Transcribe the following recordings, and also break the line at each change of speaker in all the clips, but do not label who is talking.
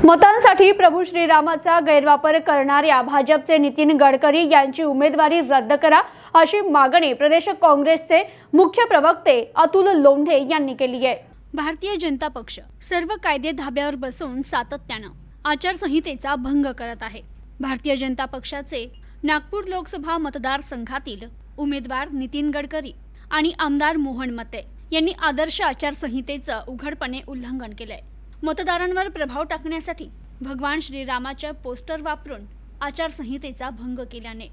मतांसाठी प्रभू श्रीरामाचा गैरवापर करणाऱ्या भाजपचे नितीन गडकरी यांची उमेदवारी रद्द करा अशी मागणी प्रदेश काँग्रेसचे मुख्य प्रवक्ते अतुल लोंढे यांनी केली आहे।
भारतीय जनता पक्ष सर्व कायदे धाब्यावर बसवून सातत्याने आचारसंहितेचा भंग करत आहे। भारतीय जनता पक्षाचे नागपूर लोकसभा मतदारसंघातील उमेदवार नितीन गडकरी आणि आमदार मोहन मते यांनी आदर्श आचारसंहितेचे उघडपणे उल्लंघन केले। मतदारांवर प्रभाव टाकण्यासाठी भगवान श्रीरामाच्या पोस्टर वापरून आचारसंहितेचा भंग केल्याने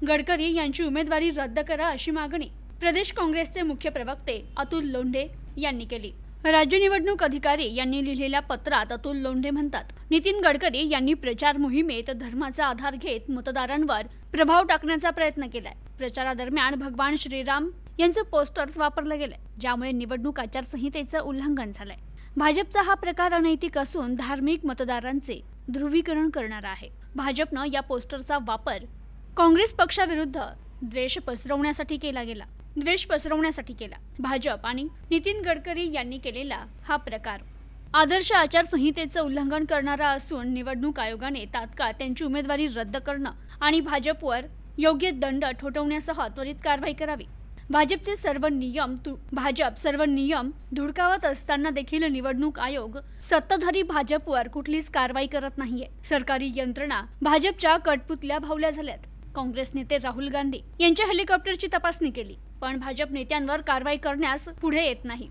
गडकरी यांची उमेदवारी रद्द करा अशी मागणी प्रदेश काँग्रेसचे मुख्य प्रवक्ते अतुल लोंढे यांनी केली। राज्य निवडणूक अधिकारी यांनी लिहिलेल्या पत्रात अतुल लोंढे म्हणतात, नितीन गडकरी यांनी प्रचार मोहिमेत धर्माचा आधार घेत मतदारांवर प्रभाव टाकण्याचा प्रयत्न केलाय। प्रचारादरम्यान भगवान श्रीराम यांचे पोस्टर्स वापरले गेले, ज्यामुळे निवडणूक आचारसंहितेचे उल्लंघन झालंय। भाजपचा हा प्रकार अनैतिक असून धार्मिक मतदारांचे ध्रुवीकरण करणारा आहे। भाजपनं या पोस्टरचा वापर काँग्रेस पक्षाविरुद्ध द्वेष पसरवण्यासाठी केला। भाजप आणि नितीन गडकरी यांनी केलेला हा प्रकार आदर्श आचारसंहितेचे उल्लंघन करणारा असून निवडणूक आयोगाने तात्काळ त्यांची उमेदवारी रद्द करणं आणि भाजपवर योग्य दंड ठोठावण्यासह त्वरित कारवाई करावी। भाजप सर्व नियम धुडकावत असताना देखील निवडणूक आयोग सत्ताधारी भाजपवर कुठलीच कारवाई करत नाहीये। सरकारी यंत्रणा भाजपच्या कठपुतल्या भावल्या झाल्यात। काँग्रेस नेते राहुल गांधी यांच्या हेलिकॉप्टरची तपासणी केली, पण भाजप नेत्यांवर कारवाई करण्यास पुढे येत नाही।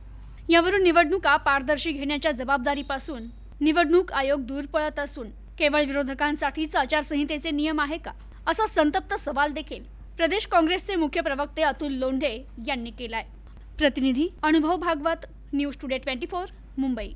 यावरून निवडणुका पारदर्शी घेण्याच्या जबाबदारीपासून निवडणूक आयोग दूर पळत असून केवळ विरोधकांसाठीच आचारसंहितेचे नियम आहे का, असा संतप्त सवाल देखील प्रदेश काँग्रेसचे मुख्य प्रवक्ते अतुल लोंढे यांनी केलाय। प्रतिनिधी अनुभव भागवत, न्यूज टुडे 24, मुंबई।